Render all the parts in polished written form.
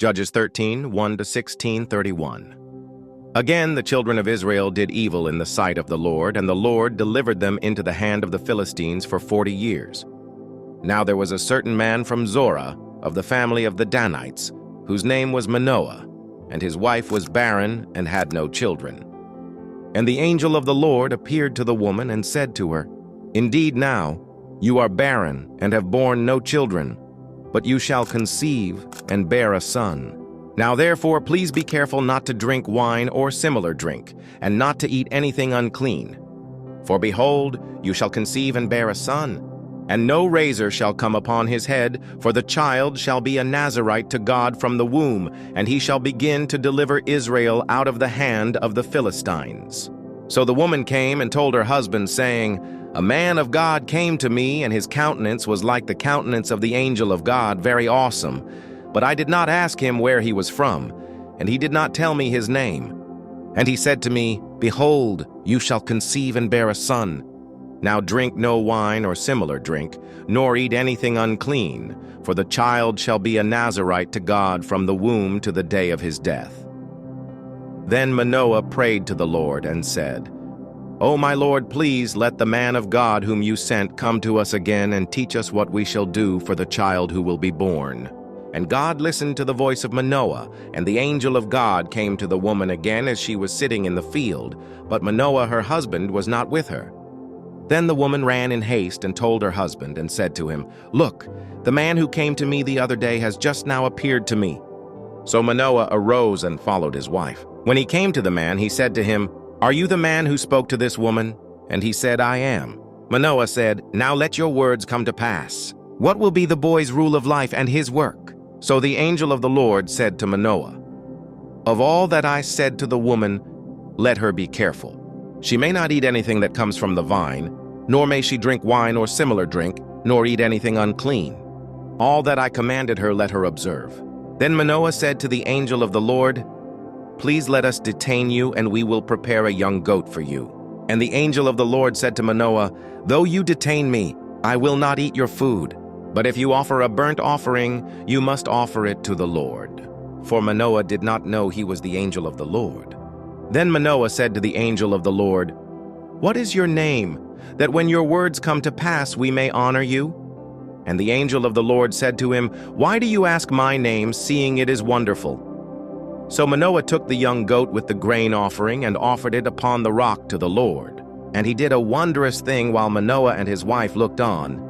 Judges 13, 1-16, 31. Again, the children of Israel did evil in the sight of the Lord, and the Lord delivered them into the hand of the Philistines for 40 years. Now there was a certain man from Zorah, of the family of the Danites, whose name was Manoah, and his wife was barren and had no children. And the angel of the Lord appeared to the woman and said to her, Indeed now, you are barren and have borne no children, but you shall conceive and bear a son. Now therefore please be careful not to drink wine or similar drink, and not to eat anything unclean. For behold, you shall conceive and bear a son, and no razor shall come upon his head, for the child shall be a Nazirite to God from the womb, and he shall begin to deliver Israel out of the hand of the Philistines. So the woman came and told her husband, saying, A man of God came to me, and his countenance was like the countenance of the angel of God, very awesome. But I did not ask him where he was from, and he did not tell me his name. And he said to me, Behold, you shall conceive and bear a son. Now drink no wine or similar drink, nor eat anything unclean, for the child shall be a Nazirite to God from the womb to the day of his death. Then Manoah prayed to the Lord and said, O my Lord, please let the man of God whom you sent come to us again and teach us what we shall do for the child who will be born. And God listened to the voice of Manoah, and the angel of God came to the woman again as she was sitting in the field, but Manoah her husband was not with her. Then the woman ran in haste and told her husband and said to him, Look, the man who came to me the other day has just now appeared to me. So Manoah arose and followed his wife. When he came to the man, he said to him, Are you the man who spoke to this woman? And he said, I am. Manoah said, Now let your words come to pass. What will be the boy's rule of life and his work? So the angel of the Lord said to Manoah, Of all that I said to the woman, let her be careful. She may not eat anything that comes from the vine, nor may she drink wine or similar drink, nor eat anything unclean. All that I commanded her let her observe. Then Manoah said to the angel of the Lord, Please let us detain you, and we will prepare a young goat for you. And the angel of the Lord said to Manoah, Though you detain me, I will not eat your food. But if you offer a burnt offering, you must offer it to the Lord. For Manoah did not know he was the angel of the Lord. Then Manoah said to the angel of the Lord, What is your name, that when your words come to pass we may honor you? And the angel of the Lord said to him, Why do you ask my name, seeing it is wonderful? So Manoah took the young goat with the grain offering and offered it upon the rock to the Lord. And he did a wondrous thing while Manoah and his wife looked on.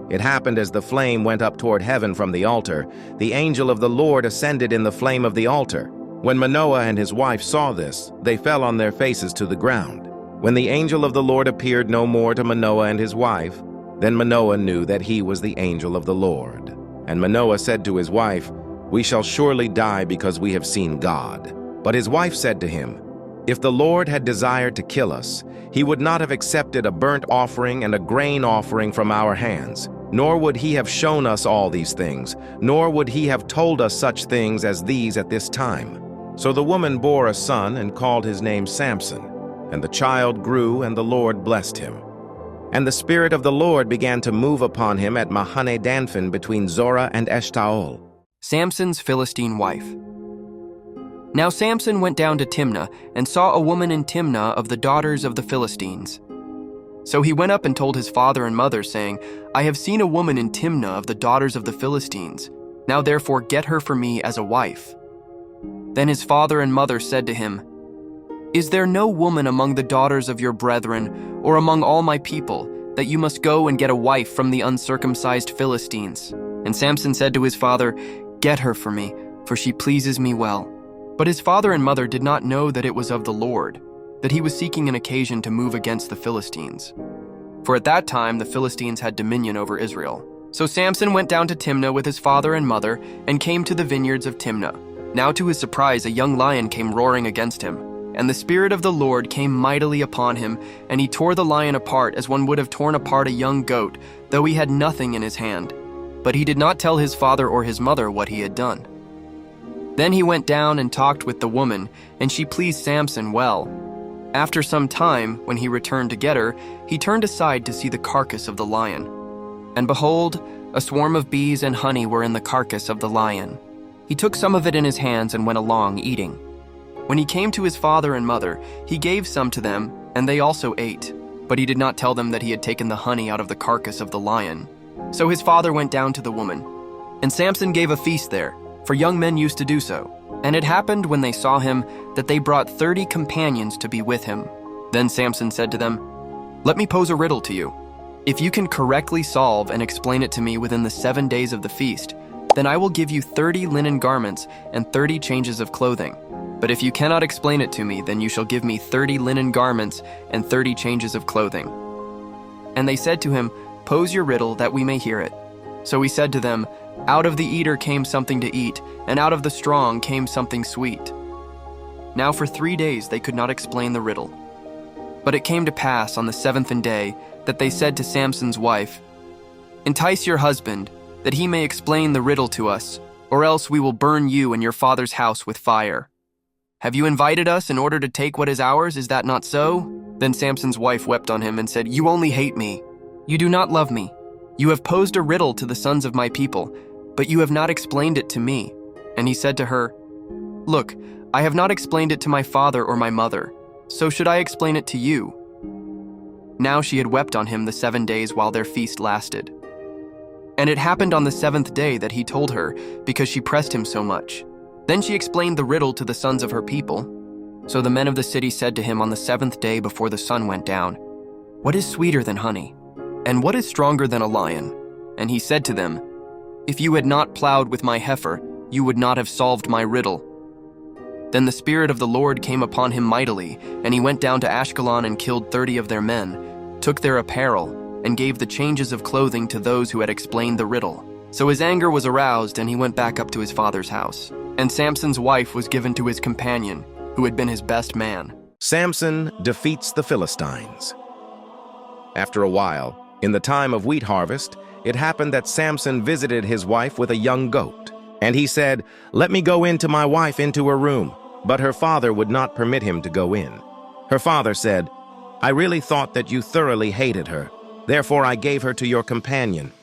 It happened as the flame went up toward heaven from the altar, the angel of the Lord ascended in the flame of the altar. When Manoah and his wife saw this, they fell on their faces to the ground. When the angel of the Lord appeared no more to Manoah and his wife, then Manoah knew that he was the angel of the Lord. And Manoah said to his wife, We shall surely die because we have seen God. But his wife said to him, If the Lord had desired to kill us, he would not have accepted a burnt offering and a grain offering from our hands, nor would he have shown us all these things, nor would he have told us such things as these at this time. So the woman bore a son and called his name Samson. And the child grew, and the Lord blessed him. And the Spirit of the Lord began to move upon him at Mahane Danphin between Zorah and Eshtaol. Samson's Philistine wife. Now Samson went down to Timnah and saw a woman in Timnah of the daughters of the Philistines. So he went up and told his father and mother, saying, I have seen a woman in Timnah of the daughters of the Philistines. Now therefore get her for me as a wife. Then his father and mother said to him, Is there no woman among the daughters of your brethren, or among all my people, that you must go and get a wife from the uncircumcised Philistines? And Samson said to his father, Get her for me, for she pleases me well. But his father and mother did not know that it was of the Lord, that he was seeking an occasion to move against the Philistines. For at that time the Philistines had dominion over Israel. So Samson went down to Timnah with his father and mother, and came to the vineyards of Timnah. Now to his surprise a young lion came roaring against him. And the Spirit of the Lord came mightily upon him, and he tore the lion apart as one would have torn apart a young goat, though he had nothing in his hand. But he did not tell his father or his mother what he had done. Then he went down and talked with the woman, and she pleased Samson well. After some time, when he returned to get her, he turned aside to see the carcass of the lion. And behold, a swarm of bees and honey were in the carcass of the lion. He took some of it in his hands and went along, eating. When he came to his father and mother, he gave some to them, and they also ate. But he did not tell them that he had taken the honey out of the carcass of the lion. So his father went down to the woman. And Samson gave a feast there, for young men used to do so. And it happened when they saw him that they brought 30 companions to be with him. Then Samson said to them, "Let me pose a riddle to you. If you can correctly solve and explain it to me within the 7 days of the feast, then I will give you 30 linen garments and 30 changes of clothing. But if you cannot explain it to me, then you shall give me 30 linen garments and 30 changes of clothing." And they said to him, "Pose your riddle that we may hear it." So he said to them, "Out of the eater came something to eat, and out of the strong came something sweet." Now for 3 days they could not explain the riddle. But it came to pass on the 7th day that they said to Samson's wife, "Entice your husband, that he may explain the riddle to us, or else we will burn you and your father's house with fire. Have you invited us in order to take what is ours? Is that not so?" Then Samson's wife wept on him and said, "You only hate me. You do not love me. You have posed a riddle to the sons of my people, but you have not explained it to me." And he said to her, "Look, I have not explained it to my father or my mother, so should I explain it to you?" Now she had wept on him the 7 days while their feast lasted. And it happened on the 7th day that he told her, because she pressed him so much. Then she explained the riddle to the sons of her people. So the men of the city said to him on the 7th day before the sun went down, "What is sweeter than honey? And what is stronger than a lion?" And he said to them, "If you had not plowed with my heifer, you would not have solved my riddle." Then the Spirit of the Lord came upon him mightily, and he went down to Ashkelon and killed 30 of their men, took their apparel, and gave the changes of clothing to those who had explained the riddle. So his anger was aroused, and he went back up to his father's house. And Samson's wife was given to his companion, who had been his best man. Samson defeats the Philistines. After a while, in the time of wheat harvest, it happened that Samson visited his wife with a young goat. And he said, "Let me go in to my wife into her room." But her father would not permit him to go in. Her father said, "I really thought that you thoroughly hated her. Therefore I gave her to your companion.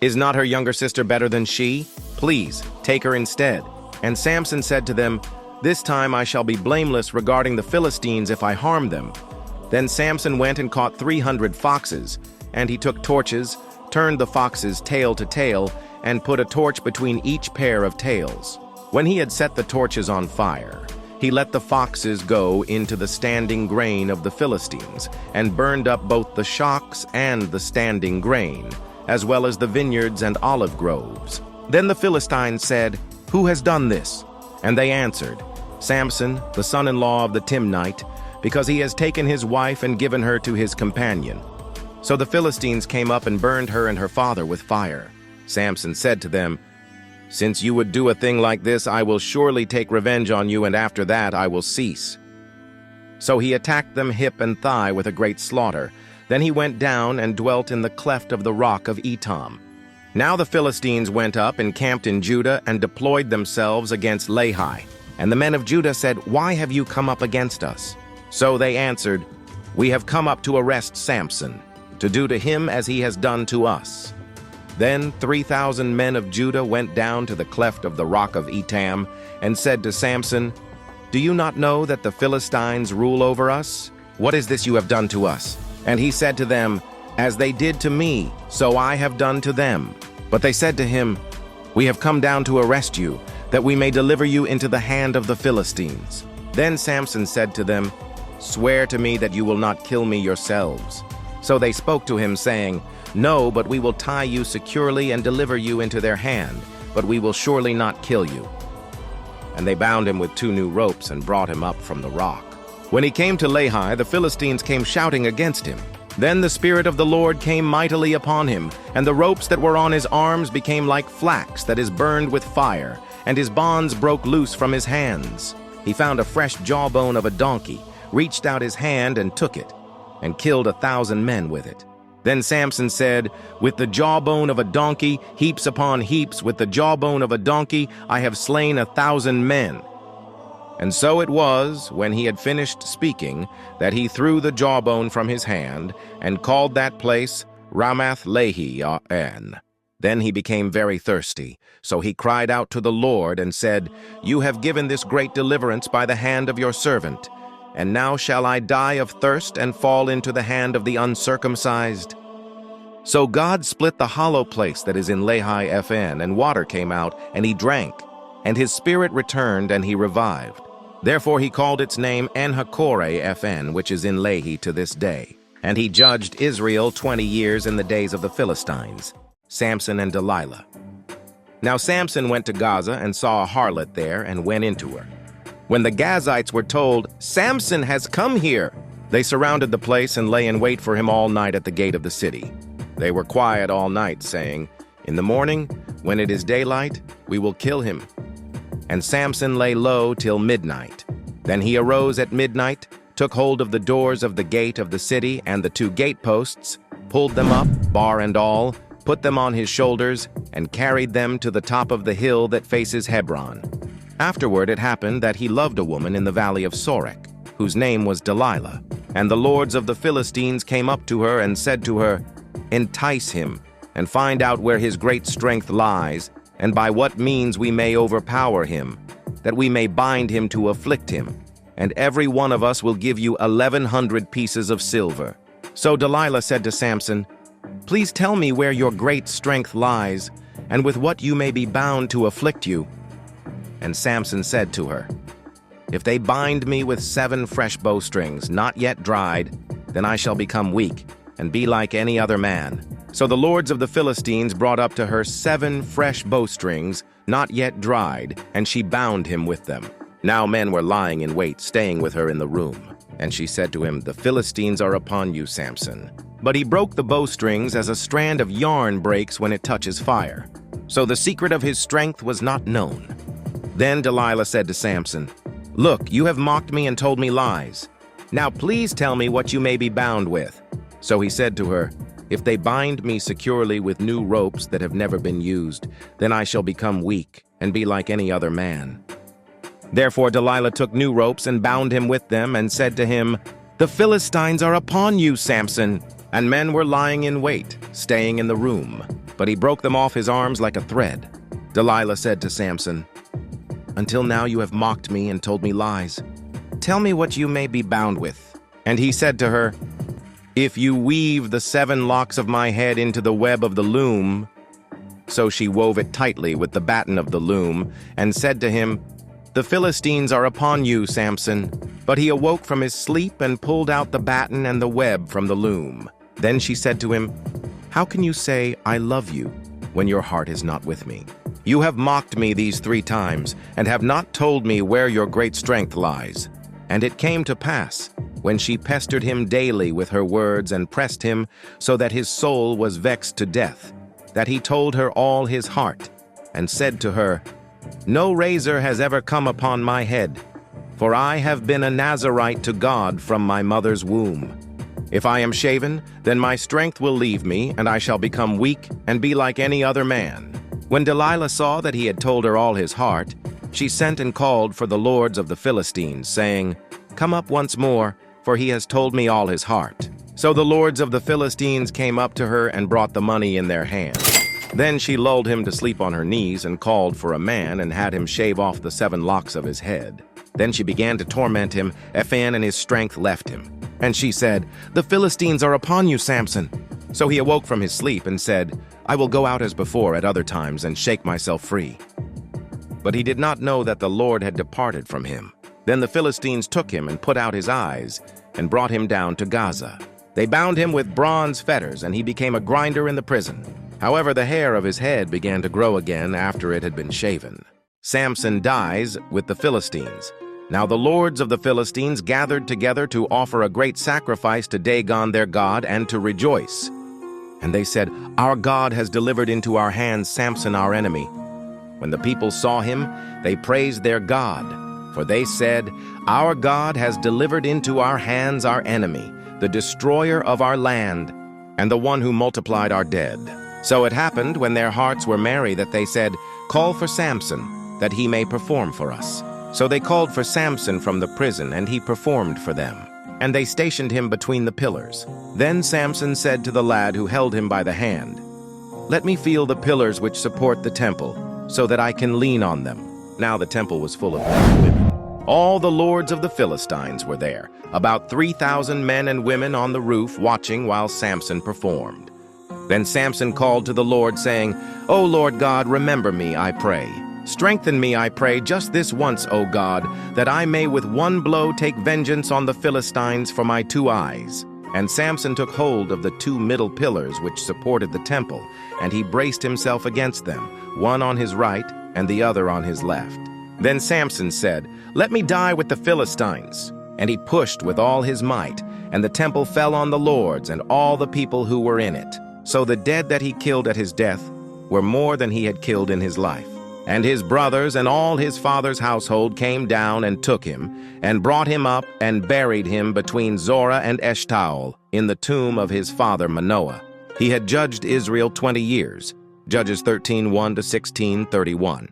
Is not her younger sister better than she? Please, take her instead." And Samson said to them, "This time I shall be blameless regarding the Philistines if I harm them." Then Samson went and caught 300 foxes, and he took torches, turned the foxes tail to tail, and put a torch between each pair of tails. When he had set the torches on fire, he let the foxes go into the standing grain of the Philistines, and burned up both the shocks and the standing grain, as well as the vineyards and olive groves. Then the Philistines said, "Who has done this?" And they answered, "Samson, the son-in-law of the Timnite, because he has taken his wife and given her to his companion." So the Philistines came up and burned her and her father with fire. Samson said to them, "Since you would do a thing like this, I will surely take revenge on you, and after that I will cease." So he attacked them hip and thigh with a great slaughter. Then he went down and dwelt in the cleft of the rock of Etam. Now the Philistines went up and camped in Judah and deployed themselves against Lehi. And the men of Judah said, "Why have you come up against us?" So they answered, "We have come up to arrest Samson, to do to him as he has done to us." Then 3,000 men of Judah went down to the cleft of the rock of Etam and said to Samson, "Do you not know that the Philistines rule over us? What is this you have done to us?" And he said to them, "As they did to me, so I have done to them." But they said to him, "We have come down to arrest you, that we may deliver you into the hand of the Philistines." Then Samson said to them, "Swear to me that you will not kill me yourselves." So they spoke to him, saying, "No, but we will tie you securely and deliver you into their hand, but we will surely not kill you." And they bound him with 2 new ropes and brought him up from the rock. When he came to Lehi, the Philistines came shouting against him. Then the Spirit of the Lord came mightily upon him, and the ropes that were on his arms became like flax that is burned with fire, and his bonds broke loose from his hands. He found a fresh jawbone of a donkey, reached out his hand and took it, and killed 1,000 men with it. Then Samson said, "With the jawbone of a donkey, heaps upon heaps, with the jawbone of a donkey, I have slain 1,000 men." And so it was, when he had finished speaking, that he threw the jawbone from his hand, and called that place Ramath Lehi. Then he became very thirsty, so he cried out to the Lord and said, "You have given this great deliverance by the hand of your servant, and now shall I die of thirst and fall into the hand of the uncircumcised?" So God split the hollow place that is in Lehi Fn, and water came out, and he drank, and his spirit returned, and he revived. Therefore he called its name En-Hakkore Fn, which is in Lehi to this day. And he judged Israel 20 years in the days of the Philistines. Samson and Delilah. Now Samson went to Gaza and saw a harlot there and went into her. When the Gazites were told, "Samson has come here," they surrounded the place and lay in wait for him all night at the gate of the city. They were quiet all night, saying, "In the morning, when it is daylight, we will kill him." And Samson lay low till midnight. Then he arose at midnight, took hold of the doors of the gate of the city and the 2 gateposts, pulled them up, bar and all, put them on his shoulders, and carried them to the top of the hill that faces Hebron. Afterward it happened that he loved a woman in the valley of Sorek, whose name was Delilah. And the lords of the Philistines came up to her and said to her, "Entice him, and find out where his great strength lies, and by what means we may overpower him, that we may bind him to afflict him. And every one of us will give you 1,100 pieces of silver." So Delilah said to Samson, "Please tell me where your great strength lies, and with what you may be bound to afflict you." And Samson said to her, "If they bind me with 7 fresh bowstrings, not yet dried, then I shall become weak, and be like any other man." So the lords of the Philistines brought up to her 7 fresh bowstrings, not yet dried, and she bound him with them. Now men were lying in wait, staying with her in the room. And she said to him, "The Philistines are upon you, Samson." But he broke the bowstrings as a strand of yarn breaks when it touches fire. So the secret of his strength was not known. Then Delilah said to Samson, "Look, you have mocked me and told me lies. Now please tell me what you may be bound with." So he said to her, "If they bind me securely with new ropes that have never been used, then I shall become weak and be like any other man." Therefore Delilah took new ropes and bound him with them and said to him, "The Philistines are upon you, Samson." And men were lying in wait, staying in the room. But he broke them off his arms like a thread. Delilah said to Samson, "Until now you have mocked me and told me lies. Tell me what you may be bound with." And he said to her, "If you weave the 7 locks of my head into the web of the loom." So she wove it tightly with the batten of the loom, and said to him, "The Philistines are upon you, Samson." But he awoke from his sleep and pulled out the batten and the web from the loom. Then she said to him, "How can you say, 'I love you,' when your heart is not with me? You have mocked me these 3 times, and have not told me where your great strength lies." And it came to pass, when she pestered him daily with her words and pressed him so that his soul was vexed to death, that he told her all his heart, and said to her, "No razor has ever come upon my head, for I have been a Nazirite to God from my mother's womb. If I am shaven, then my strength will leave me, and I shall become weak and be like any other man." When Delilah saw that he had told her all his heart, she sent and called for the lords of the Philistines, saying, "Come up once more, for he has told me all his heart." So the lords of the Philistines came up to her and brought the money in their hands. Then she lulled him to sleep on her knees and called for a man and had him shave off the 7 locks of his head. Then she began to torment him, and his strength left him. And she said, "The Philistines are upon you, Samson." So he awoke from his sleep and said, "I will go out as before at other times and shake myself free." But he did not know that the Lord had departed from him. Then the Philistines took him and put out his eyes and brought him down to Gaza. They bound him with bronze fetters, and he became a grinder in the prison. However, the hair of his head began to grow again after it had been shaven. Samson dies with the Philistines. Now the lords of the Philistines gathered together to offer a great sacrifice to Dagon their god and to rejoice. And they said, "Our God has delivered into our hands Samson our enemy." When the people saw him, they praised their God, for they said, "Our God has delivered into our hands our enemy, the destroyer of our land, and the one who multiplied our dead." So it happened when their hearts were merry that they said, "Call for Samson, that he may perform for us." So they called for Samson from the prison, and he performed for them. And they stationed him between the pillars. Then Samson said to the lad who held him by the hand, Let me feel the pillars which support the temple, so that I can lean on them." Now the temple was full of men and women. All the lords of the Philistines were there, about 3,000 men and women on the roof watching while Samson performed. Then Samson called to the Lord, saying, "O Lord God, remember me, I pray. Strengthen me, I pray, just this once, O God, that I may with one blow take vengeance on the Philistines for my 2 eyes." And Samson took hold of the 2 middle pillars which supported the temple, and he braced himself against them, one on his right and the other on his left. Then Samson said, "Let me die with the Philistines." And he pushed with all his might, and the temple fell on the lords and all the people who were in it. So the dead that he killed at his death were more than he had killed in his life. And his brothers and all his father's household came down and took him, and brought him up and buried him between Zorah and Eshtaol in the tomb of his father Manoah. He had judged Israel 20 years. Judges 13:1-16:31.